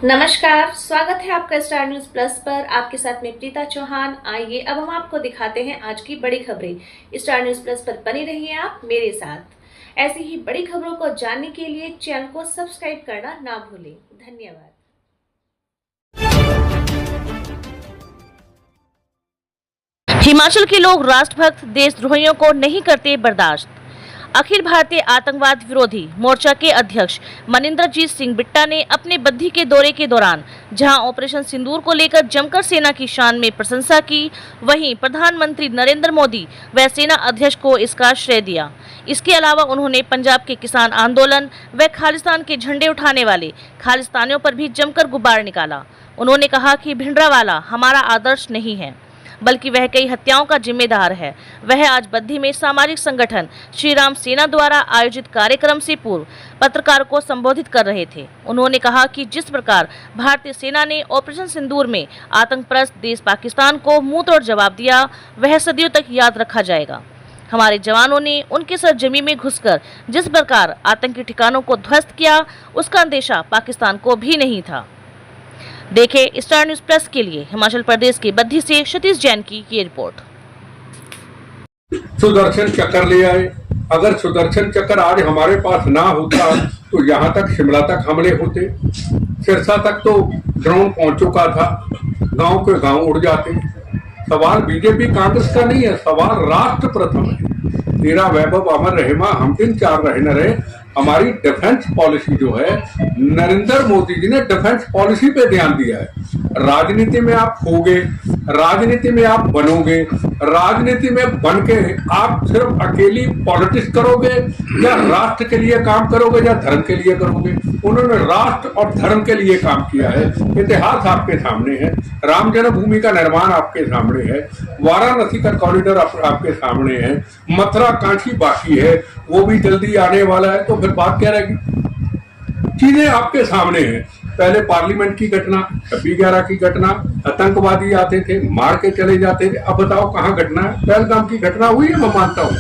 नमस्कार, स्वागत है आपका स्टार न्यूज प्लस पर। आपके साथ में प्रीता चौहान। आइए अब हम आपको दिखाते हैं आज की बड़ी खबरें। स्टार न्यूज प्लस पर बने रहिए आप मेरे साथ। ऐसी ही बड़ी खबरों को जानने के लिए चैनल को सब्सक्राइब करना ना भूलें। धन्यवाद। हिमाचल के लोग राष्ट्रभक्त देशद्रोहियों को नहीं करते बर्दाश्त। अखिल भारतीय आतंकवाद विरोधी मोर्चा के अध्यक्ष मनिंदरजीत सिंह बिट्टा ने अपने बद्दी के दौरे के दौरान जहां ऑपरेशन सिंदूर को लेकर जमकर सेना की शान में प्रशंसा की, वहीं प्रधानमंत्री नरेंद्र मोदी व सेना अध्यक्ष को इसका श्रेय दिया। इसके अलावा उन्होंने पंजाब के किसान आंदोलन व खालिस्तान के झंडे उठाने वाले खालिस्तानियों पर भी जमकर गुब्बार निकाला। उन्होंने कहा कि भिंडरावाला हमारा आदर्श नहीं है, बल्कि वह कई हत्याओं का जिम्मेदार है। वह आज बद्दी में सामाजिक संगठन श्री राम सेना द्वारा आयोजित कार्यक्रम से पूर्व पत्रकारों को संबोधित कर रहे थे। उन्होंने कहा कि जिस प्रकार भारतीय सेना ने ऑपरेशन सिंदूर में आतंकप्रस्त देश पाकिस्तान को मुंह तोड़ जवाब दिया, वह सदियों तक याद रखा जाएगा। हमारे जवानों ने उनके सरजमी में घुसकर जिस प्रकार आतंकी ठिकानों को ध्वस्त किया, उसका अंदेशा पाकिस्तान को भी नहीं था। देखें स्टार न्यूज प्लस के लिए हिमाचल प्रदेश के बद्दी से सतीश जैन की ये रिपोर्ट। सुदर्शन चक्र ले आए। अगर सुदर्शन चक्र आज हमारे पास ना होता तो यहाँ तक शिमला तक हमले होते, सिरसा तक तो ड्रोन पहुंच चुका था, गांव के गांव उड़ जाते। सवाल बीजेपी कांग्रेस का नहीं है, सवाल राष्ट्र प्रथम है। तेरा वैभव अमर रहे मां, हम दिन चार रहे न रहे। हमारी डिफेंस पॉलिसी जो है, नरेंद्र मोदी जी ने डिफेंस पॉलिसी पे ध्यान दिया है। राजनीति में आप होगे, राजनीति में आप बनोगे, राजनीति में बन के आप सिर्फ अकेली पॉलिटिक्स करोगे या राष्ट्र के लिए काम करोगे या धर्म के लिए करोगे। उन्होंने राष्ट्र और धर्म के लिए काम किया है। इतिहास आपके सामने है, राम जन्मभूमि का निर्माण आपके सामने है, वाराणसी का कॉरिडोर आपके सामने है, मथुरा काशी बाकी है, वो भी जल्दी आने वाला है। तो फिर बात क्या रहेगी? चीजें आपके सामने हैं। पहले पार्लियामेंट की घटना, 26/11 की घटना, आतंकवादी आते थे, मार के चले जाते थे। अब बताओ कहाँ घटना है? पहलगाम की घटना हुई है, मैं मानता हूँ।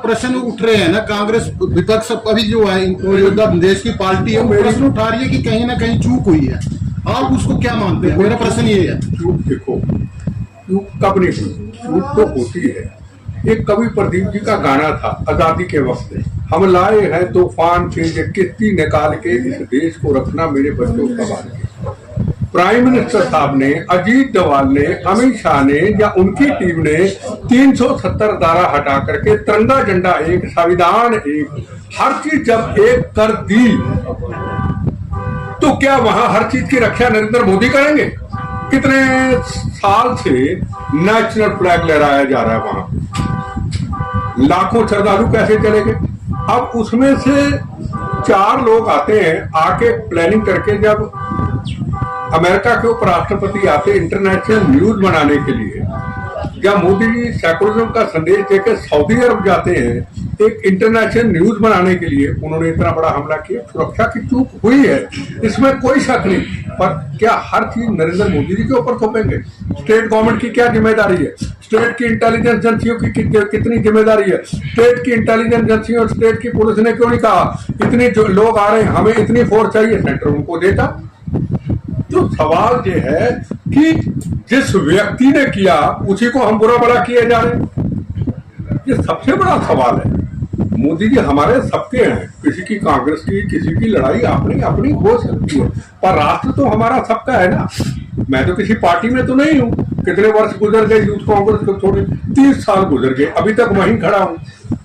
प्रश्न उठ रहे हैं ना, कांग्रेस विपक्ष अभी जो है मौजूदा देश की पार्टी है, वो प्रश्न उठा रही है कि कहीं ना कहीं चूक हुई है। आप उसको क्या मानते हैं? मेरा प्रश्न ये है। चूक देखो, चूक कब नहीं हुई? चूक तो होती है। एक कवि प्रदीप जी का गाना था आजादी के वक्त में, हम लाए हैं तूफान के ये किश्ती निकाल के, इस देश को रखना मेरे बच्चों का बात। प्राइम मिनिस्टर साहब ने, अजीत डोभाल ने, अमित शाह ने या उनकी टीम ने 370 धारा हटा करके तिरंगा झंडा एक, संविधान एक, हर चीज जब एक कर दी, तो क्या वहां हर चीज की रक्षा नरेंद्र मोदी करेंगे? कितने साल से नेशनल फ्लैग लहराया जा रहा है वहां, लाखों श्रद्धालु कैसे चले गए? अब उसमें से 4 लोग आते हैं, आके प्लानिंग करके, जब अमेरिका के उपराष्ट्रपति आते इंटरनेशनल न्यूज बनाने के लिए, जब मोदी जी सेकुलरिज्म का संदेश देकर सऊदी अरब जाते हैं एक इंटरनेशनल न्यूज बनाने के लिए, उन्होंने इतना बड़ा हमला किया। सुरक्षा की चूक हुई है, इसमें कोई शक नहीं, पर क्या हर चीज नरेंद्र मोदी जी के ऊपर थोपेंगे? स्टेट गवर्नमेंट की क्या जिम्मेदारी है? स्टेट की इंटेलिजेंस एजेंसियों की कितनी जिम्मेदारी है? स्टेट की इंटेलिजेंस एजेंसियों और स्टेट की पुलिस ने क्यों नहीं कहा इतने जो लोग आ रहे हैं, हमें इतनी फोर्स चाहिए, सेंटर उनको देता? तो सवाल ये है कि जिस व्यक्ति ने किया उसी को हम बुरा भला किए जा रहे हैं। ये सबसे बड़ा सवाल है। मोदी जी हमारे सबके हैं, किसी की कांग्रेस की, किसी की लड़ाई अपनी अपनी हो सकती है, पर राष्ट्र तो हमारा सबका है ना। मैं तो किसी पार्टी में तो नहीं हूँ। कितने वर्ष गुजर गए यूथ कांग्रेस को छोड़े, 30 साल गुजर गए, अभी तक वहीं खड़ा हूँ।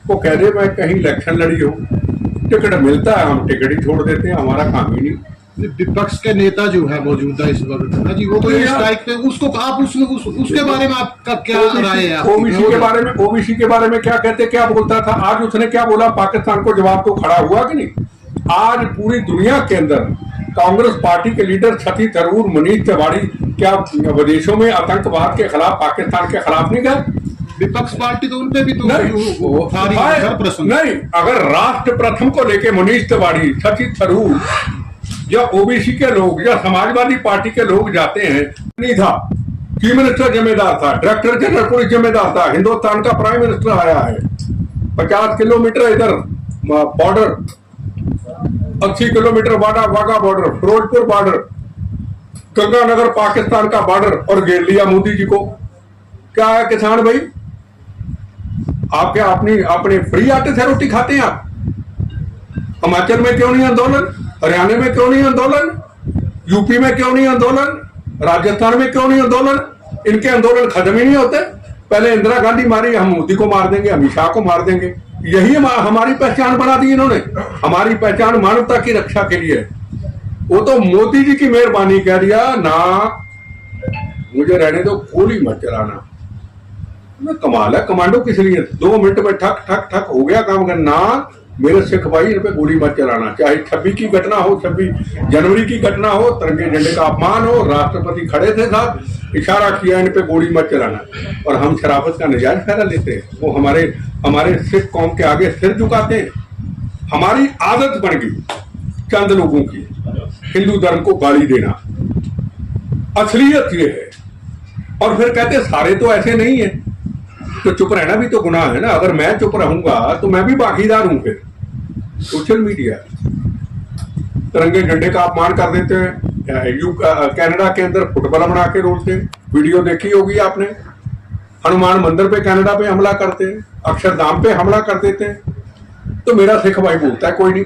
वो कह दे मैं कहीं इलेक्शन लड़ी हूँ, टिकट मिलता है, हम टिकट ही छोड़ देते हैं, हमारा काम ही नहीं। विपक्ष के नेता जो है मौजूदा इस वक्त जी, वो तो स्ट्राइक पे, उसको आप उसके बारे में आपका क्या राय है? ओबीसी के बारे में क्या कहते, क्या बोलता था? आज उसने क्या बोला? पाकिस्तान को जवाब तो खड़ा हुआ कि नहीं? आज पूरी दुनिया के अंदर कांग्रेस पार्टी के लीडर शशि थरूर, मनीष तिवारी क्या विदेशों में आतंकवाद के खिलाफ, पाकिस्तान के खिलाफ नहीं गए? विपक्ष पार्टी तो उनपे भी तो नहीं। अगर राष्ट्र प्रथम को लेके मनीष तिवारी, शशि थरूर या ओबीसी के लोग या समाजवादी पार्टी के लोग जाते हैं, नहीं था, चीफ मिनिस्टर जिम्मेदार था, डायरेक्टर जनरल पुलिस जिम्मेदार था, हिंदुस्तान का प्राइम मिनिस्टर आया है, 50 किलोमीटर इधर border 80 kilometre Wagah border, Firozpur border, Ganganagar Pakistan का बॉर्डर, और घेर लिया मोदी जी को। क्या है किसान भाई, आप क्या अपने फ्री आटे से रोटी खाते हैं आप? हिमाचल में क्यों नहीं आंदोलन, हरियाणा में क्यों नहीं आंदोलन, यूपी में क्यों नहीं आंदोलन, राजस्थान में क्यों नहीं आंदोलन? इनके आंदोलन खत्म ही नहीं होते। पहले इंदिरा गांधी मारी, हम मोदी को मार देंगे, अमित शाह को मार देंगे। यही हमारी पहचान बना दी इन्होंने। हमारी पहचान मानवता की रक्षा के लिए। वो तो मोदी जी की मेहरबानी कह दिया ना, मुझे रहने दो, गोली मत चलाना। कमाल है, कमांडो किस लिए? 2 मिनट में ठक ठक ठक हो गया काम करना। मेरे सिख भाई, इन पे गोली मत चलाना। चाहे 26 की घटना हो, 26 जनवरी की घटना हो, तिरंगे झंडे का अपमान हो, राष्ट्रपति खड़े थे साथ, इशारा किया इन पे गोली मत चलाना, और हम शराफत का नजायज फायदा लेते हैं। वो हमारे सिख कौम के आगे सिर झुकाते हैं। हमारी आदत बन गई चंद लोगों की हिंदू धर्म को गाली देना। असलियत ये है। और फिर कहते सारे तो ऐसे नहीं है, तो चुप रहना भी तो गुनाह है ना। अगर मैं चुप रहूंगा तो मैं भी बाकीदार हूं। फिर सोशल मीडिया तिरंगे झंडे का अपमान कर देते हैं। कनाडा के अंदर फुटबॉल बना के रोलते हैं, वीडियो देखी होगी आपने। हनुमान मंदिर पे कनाडा पे हमला करते हैं, अक्षरधाम पे हमला कर देते हैं। तो मेरा सिख भाई बोलता है कोई नहीं,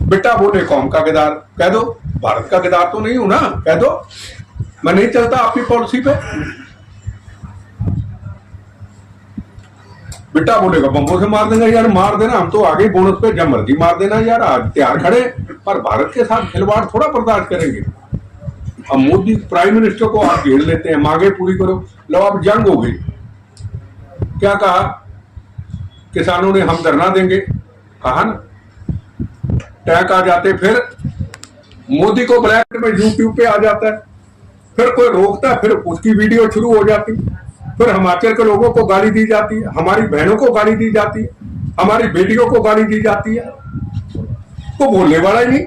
बेटा बोले कौम का गिदार, कह दो भारत का गिदार तो नहीं हूं ना, कह दो मैं नहीं चलता आपकी पॉलिसी पे। बेटा बोलेगा बम्बों से मार देना, यार मार देना, हम तो आगे बोनस पे जब मर्जी मार देना यार, आज तैयार खड़े। पर भारत के साथ खिलवाड़ थोड़ा बर्दाश्त करेंगे। अब मोदी प्राइम मिनिस्टर को आप घेर लेते हैं, मांगे पूरी करो, लो अब जंग हो गई। क्या कहा किसानों ने, हम धरना देंगे, कहा ना, टैंक आ जाते। फिर मोदी को ब्लैक में यूट्यूब पे आ जाता है, फिर कोई रोकता है, फिर उसकी वीडियो शुरू हो जाती। फिर हिमाचल के लोगों को गाली दी जाती है, हमारी बहनों को गाली दी जाती है, हमारी बेटियों को गाली दी जाती है। तो बोलने वाला ही नहीं।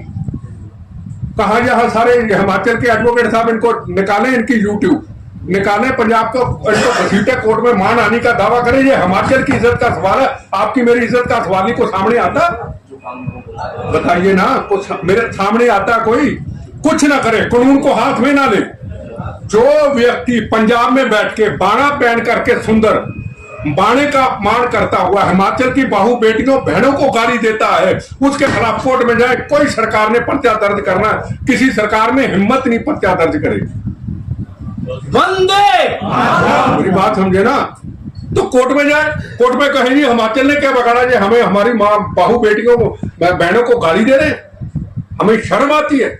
कहा जहां सारे हिमाचल के एडवोकेट साहब, इनको निकाले, इनकी यूट्यूब निकाले, पंजाब को इनको घसीटे कोर्ट में मान आने का दावा करें। ये हिमाचल की इज्जत का सवाल है, आपकी मेरी इज्जत का सवाल ही को सामने आता? बताइए ना, कुछ मेरे सामने आता कोई? कुछ ना करे, कानून को हाथ में ना ले। जो व्यक्ति पंजाब में बैठ के बाणा पहन करके सुंदर बाणे का अपमान करता हुआ हिमाचल की बाहू बेटियों बहनों को गाली देता है, उसके खिलाफ कोर्ट में जाए। कोई सरकार ने पर्चा दर्ज करना, किसी सरकार में हिम्मत नहीं पर्चा दर्ज करे। वंदे मेरी बात समझे ना? तो कोर्ट में जाए, कोर्ट में कहे जी हिमाचल ने क्या बगाड़ा, जी हमें हमारी माँ बाहू बेटियों को बहनों को गाली दे रहे, हमें शर्म आती है।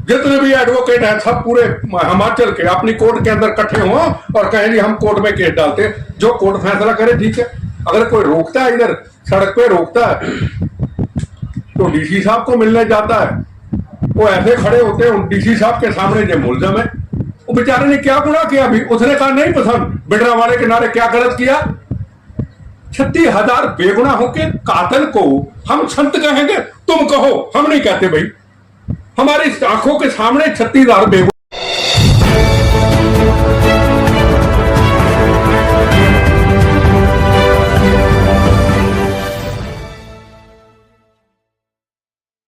जितने भी एडवोकेट हैं सब पूरे हिमाचल के अपनी कोर्ट के अंदर इकट्ठे हो और कहें जी हम कोर्ट में केस डालते हैं। जो कोर्ट फैसला करे ठीक है। अगर कोई रोकता है, इधर सड़क पे रोकता है, तो डीसी साहब को मिलने जाता है, वो ऐसे खड़े होते हैं डीसी साहब के सामने जो मुलजम है, वो बेचारे ने क्या गुनाह किया? अभी उसने कहा नहीं पसंद, बिडरा वाले किनारे क्या गलत किया? 36,000 बेगुनाहों के कातिल को हम संत कहेंगे? तुम कहो, हम नहीं कहते भाई। हमारी आंखों के सामने 36,000 बेगुनाह